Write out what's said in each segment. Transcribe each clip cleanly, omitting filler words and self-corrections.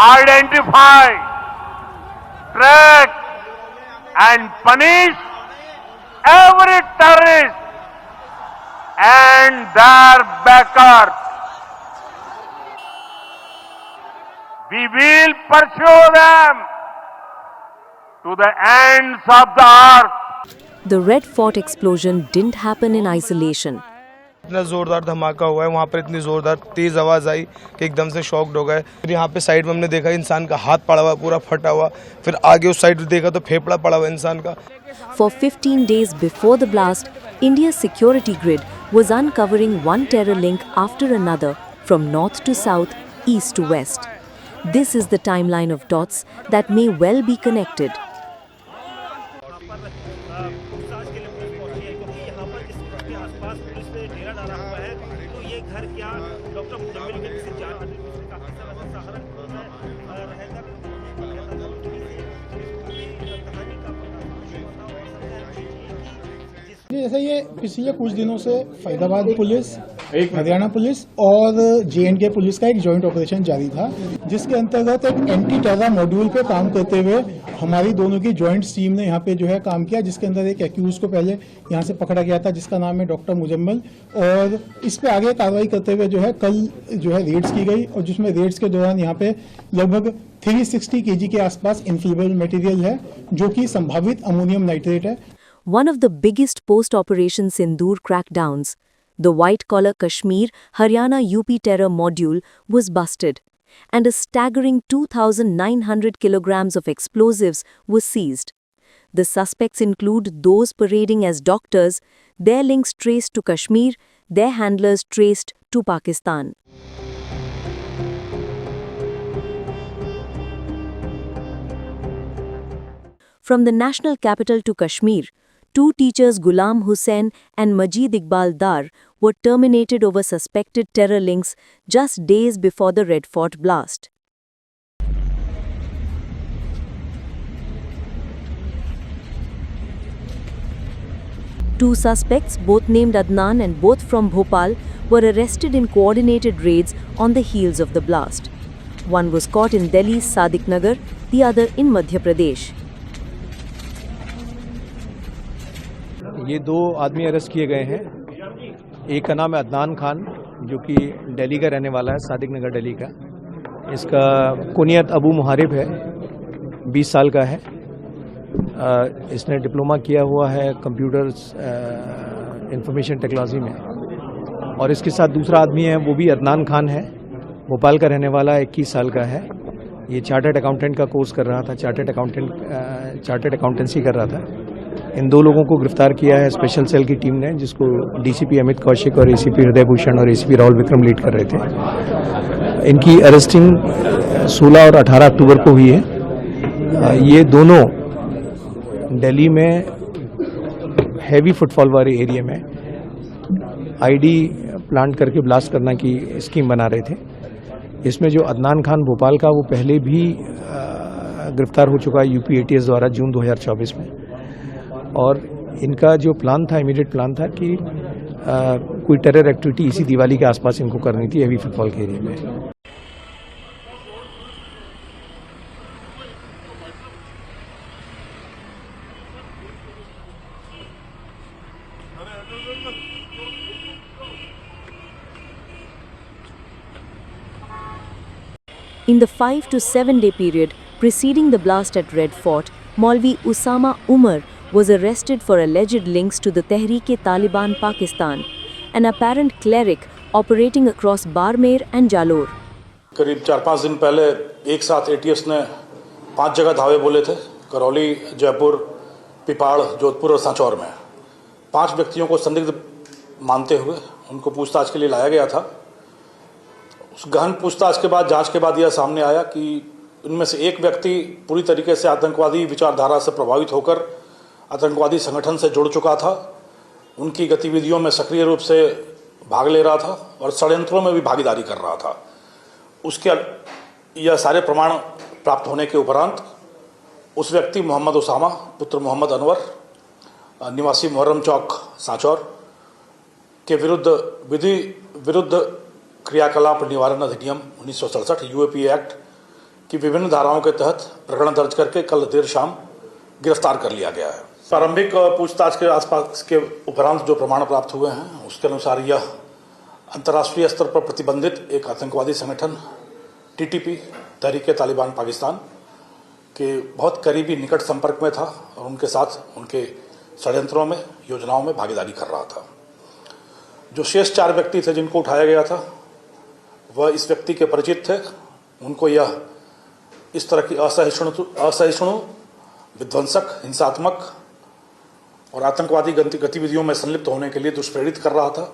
identify, track and punish every terrorist and their backers. We will pursue them to the ends of the earth. The Red Fort explosion didn't happen in isolation. इतना जोरदार धमाका हुआ है, वहाँ पर इतनी जोरदार तेज आवाज आई कि एकदम से शॉक्ड हो गए। फिर यहाँ पे साइड में हमने देखा इंसान का हाथ पड़ा हुआ, पूरा फटा हुआ। फिर आगे उस साइड देखा तो फेफड़ा पड़ा हुआ इंसान का। For 15 days before the blast, India's security grid was uncovering one terror link after another from north to south, east to west. This is the timeline of dots that may well be connected. जैसे ये पिछले कुछ दिनों से Faridabad police, Haryana police और J&K police का एक joint operation जारी था, जिसके अंतर्गत एक एंटी टेरर मॉड्यूल पे काम करते हुए हमारी दोनों की जॉइंट टीम ने यहाँ पे जो है काम किया, जिसके अंदर एक एक्यूज को पहले यहाँ से पकड़ा गया था जिसका नाम है डॉक्टर मुजम्मल, और इस पे आगे कार्रवाई करते हुए जो है कल जो है रेड्स की गई, और जिसमें रेड्स के दौरान यहाँ पे लगभग 360 kg के आसपास इन्फ्लेमेबल मटेरियल है जो कि संभावित अमोनियम नाइट्रेट है। One of the biggest post-Operation Sindoor crackdowns, the white-collar Kashmir Haryana UP terror module was busted, and a staggering 2,900 kilograms of explosives was seized. The suspects include those parading as doctors, their links traced to Kashmir, their handlers traced to Pakistan. From the national capital to Kashmir, two teachers Ghulam Hussain and Majid Iqbal Dar were terminated over suspected terror links just days before the Red Fort blast. Two suspects, both named Adnan and both from Bhopal, were arrested in coordinated raids on the heels of the blast. One was caught in Delhi's Sadiq Nagar, the other in Madhya Pradesh. ये दो आदमी arrest किए गए हैं। एक का नाम है अदनान खान जो कि दिल्ली का रहने वाला है, सादिक नगर दिल्ली का। इसका कुनियत अबू मुहारिब है, 20 साल का है। इसने डिप्लोमा किया हुआ है कंप्यूटर इंफॉर्मेशन टेक्नोलॉजी में। और इसके साथ दूसरा आदमी है, वो भी अदनान खान है, भोपाल का रहने वाला, 21 साल का है। ये चार्टर्ड अकाउंटेंट का कोर्स कर रहा था, चार्टर्ड अकाउंटेंसी कर रहा था। इन दो लोगों को गिरफ्तार किया है स्पेशल सेल की टीम ने, जिसको डीसीपी अमित कौशिक और एसीपी हृदय भूषण और एसीपी राहुल विक्रम लीड कर रहे थे। इनकी अरेस्टिंग 16 और 18 अक्टूबर को हुई है। ये दोनों दिल्ली में हैवी फुटफॉल वाले एरिया में आईडी प्लांट करके ब्लास्ट करने की स्कीम बना रहे थे। इसमें जो अदनान खान भोपाल का, वो पहले भी गिरफ्तार हो चुका है यूपी एटीएस द्वारा जून 2024 में। और इनका जो प्लान था, इमीडिएट प्लान था कि कोई टेरर एक्टिविटी इसी दिवाली के आसपास इनको करनी थी हैवी फुटफॉल के एरिया में। In the 5 to 7 day period preceding the blast at Red Fort, Maulvi Usama Umar was arrested for alleged links to the Tehreek-e-Taliban Pakistan, an apparent cleric operating across Barmer and Jalore. करीब 4-5 दिन पहले एक साथ ATS ने 5 जगह धावे बोले थे, करौली, जयपुर, पिपाड़, जोधपुर और सांचौर में। 5 व्यक्तियों को संदिग्ध मानते हुए उनको पूछताछ के लिए लाया गया था। उस गहन पूछताछ के बाद, जांच के बाद यह सामने आया कि इनमें से एक व्यक्ति पूरी तरीके से आतंकवादी विचारधारा से प्रभावित होकर आतंकवादी संगठन से जुड़ चुका था, उनकी गतिविधियों में सक्रिय रूप से भाग ले रहा था और षड्यंत्रों में भी भागीदारी कर रहा था। उसके यह सारे प्रमाण प्राप्त होने के उपरांत उस व्यक्ति मोहम्मद उसामा पुत्र मोहम्मद अनवर निवासी मुहर्रम चौक सांचौर के विरुद्ध क्रियाकलाप निवारण अधिनियम 1967 यूएपी एक्ट कि विभिन्न धाराओं के तहत प्रकरण दर्ज करके कल देर शाम गिरफ्तार कर लिया गया है। प्रारंभिक पूछताछ के आसपास के उपरांत जो प्रमाण प्राप्त हुए हैं उसके अनुसार यह अंतर्राष्ट्रीय स्तर पर प्रतिबंधित एक आतंकवादी संगठन टीटीपी तहरीके तालिबान पाकिस्तान के बहुत करीबी निकट संपर्क में था और उनके साथ उनके षड्यंत्रों में योजनाओं में भागीदारी कर रहा था। जो शेष 4 व्यक्ति थे जिनको उठाया गया था वह इस व्यक्ति के परिचित थे। उनको यह इस तरह की असहिष्णु विध्वंसक हिंसात्मक और आतंकवादी गतिविधियों में संलिप्त होने के लिए दुष्प्रेरित कर रहा था।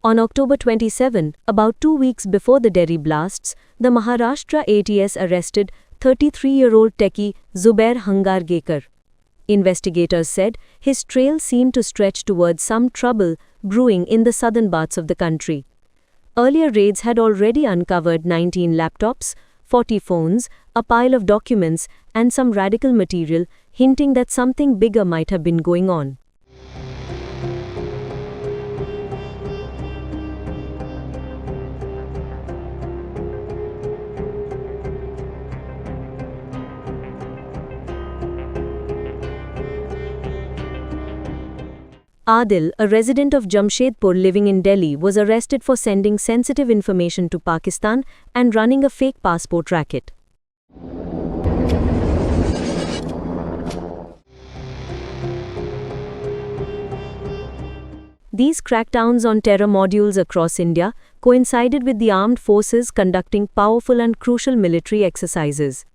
On October 27, about 2 weeks before the Delhi blasts, the Maharashtra ATS arrested 33-year-old techie Zubair Hangargekar. Investigators said his trail seemed to stretch towards some trouble brewing in the southern parts of the country. Earlier raids had already uncovered 19 laptops, 40 phones, a pile of documents, and some radical material, hinting that something bigger might have been going on. Adil, a resident of Jamshedpur living in Delhi, was arrested for sending sensitive information to Pakistan and running a fake passport racket. These crackdowns on terror modules across India coincided with the armed forces conducting powerful and crucial military exercises.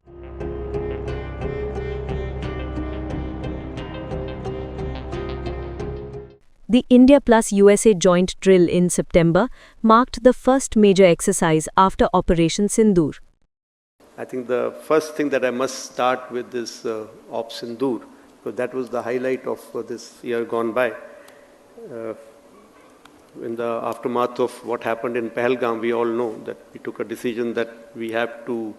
The India plus USA joint drill in September marked the first major exercise after Operation Sindoor. I think the first thing that I must start with is Op Sindoor, because that was the highlight of this year gone by. In the aftermath of what happened in Pahalgam, we all know that we took a decision that we have to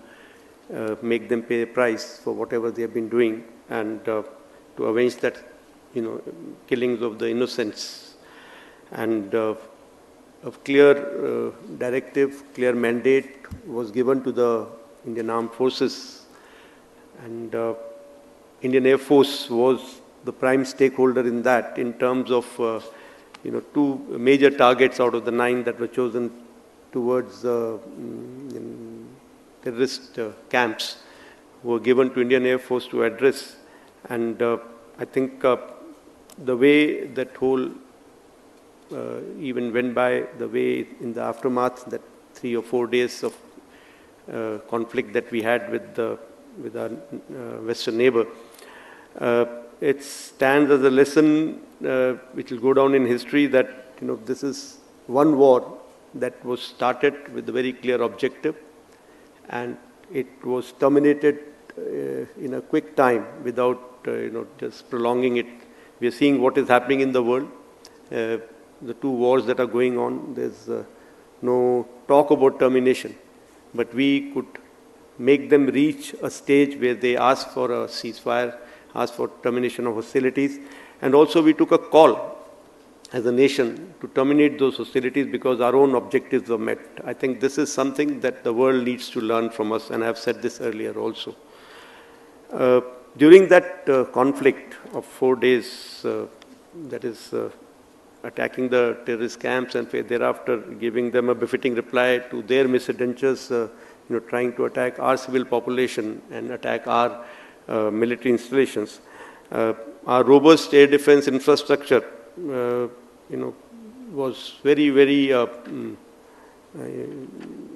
make them pay a price for whatever they have been doing, and to avenge that, killings of the innocents. And a clear directive, clear mandate was given to the Indian Armed Forces, and Indian Air Force was the prime stakeholder in that, in terms of 2 major targets out of the 9 that were chosen towards terrorist camps were given to Indian Air Force to address. And I think the way that whole even went by, the way in the aftermath, that 3 or 4 days of conflict that we had with our western neighbor, it stands as a lesson which will go down in history, that this is one war that was started with a very clear objective, and it was terminated in a quick time without just prolonging it. We are seeing what is happening in the world. The 2 wars that are going on, there's no talk about termination, but we could make them reach a stage where they ask for a ceasefire, ask for termination of hostilities. And also we took a call as a nation to terminate those hostilities because our own objectives were met. I think this is something that the world needs to learn from us, and I have said this earlier also. During that conflict of 4 days, that is attacking the terrorist camps and thereafter giving them a befitting reply to their misadventures, trying to attack our civil population and attack our military installations. Our robust air defense infrastructure, was very, very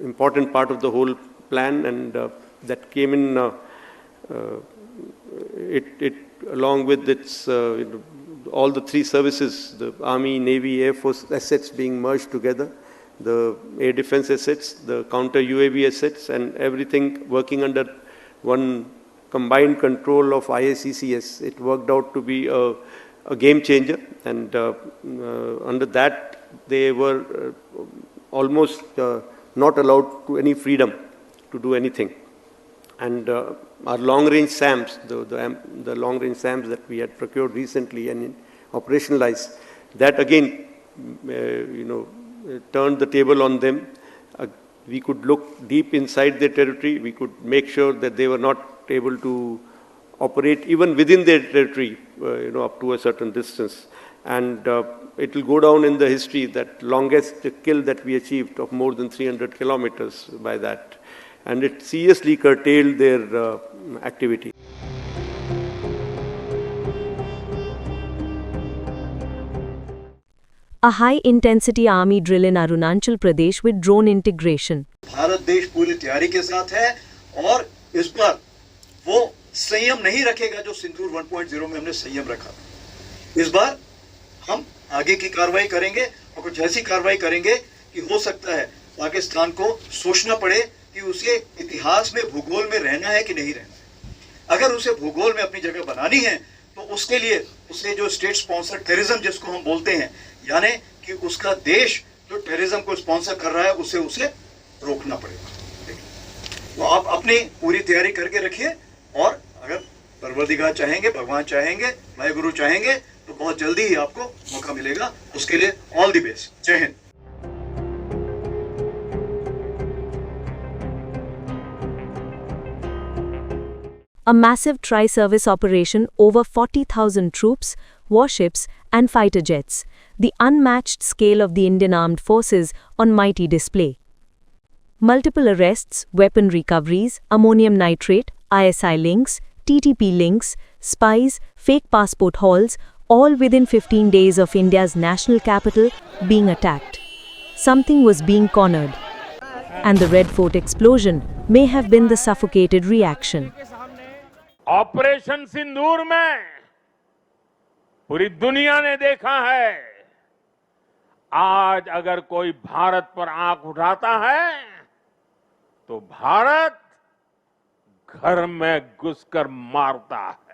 important part of the whole plan, and that came in. It along with its all the 3 services, the Army, Navy, Air Force assets being merged together, the air defense assets, the counter UAV assets, and everything working under one combined control of IACCS. It worked out to be a game changer, and under that they were almost not allowed to any freedom to do anything. And our long-range SAMs, the long-range SAMs that we had procured recently and operationalized, that again, turned the table on them. We could look deep inside their territory. We could make sure that they were not able to operate even within their territory, up to a certain distance. And it will go down in the history that longest kill that we achieved of more than 300 kilometers by that. And it seriously curtailed their activity. A high-intensity army drill in Arunachal Pradesh with drone integration. Bharat देश पूरी तैयारी के साथ है और इस पर वो संयम नहीं रखेगा जो सिंदूर 1.0 में हमने संयम रखा। इस बार हम आगे की कार्रवाई करेंगे और कुछ ऐसी कार्रवाई करेंगे कि हो सकता है पाकिस्तान को सोचना पड़े कि उसे इतिहास में भूगोल में रहना है कि नहीं रहना है। अगर उसे भूगोल में अपनी जगह बनानी है तो उसके लिए उसे जो स्टेट स्पॉन्सर टेररिज्म जिसको हम बोलते हैं, यानी कि उसका देश जो टेररिज्म को स्पॉन्सर कर रहा है उसे रोकना पड़ेगा। तो आप अपनी पूरी तैयारी करके रखिए और अगर परवरदिगार चाहेंगे, भगवान चाहेंगे, वाहेगुरु चाहेंगे तो बहुत जल्दी ही आपको मौका मिलेगा। उसके लिए ऑल द बेस्ट। जय Hind. A massive tri-service operation over 40,000 troops, warships and fighter jets. The unmatched scale of the Indian Armed Forces on mighty display. Multiple arrests, weapon recoveries, ammonium nitrate, ISI links, TTP links, spies, fake passport hauls, all within 15 days of India's national capital being attacked. Something was being cornered. And the Red Fort explosion may have been the suffocated reaction. Operation Sindoor में पूरी दुनिया ने देखा है, आज अगर कोई भारत पर आंख उठाता है तो भारत घर में घुसकर मारता है।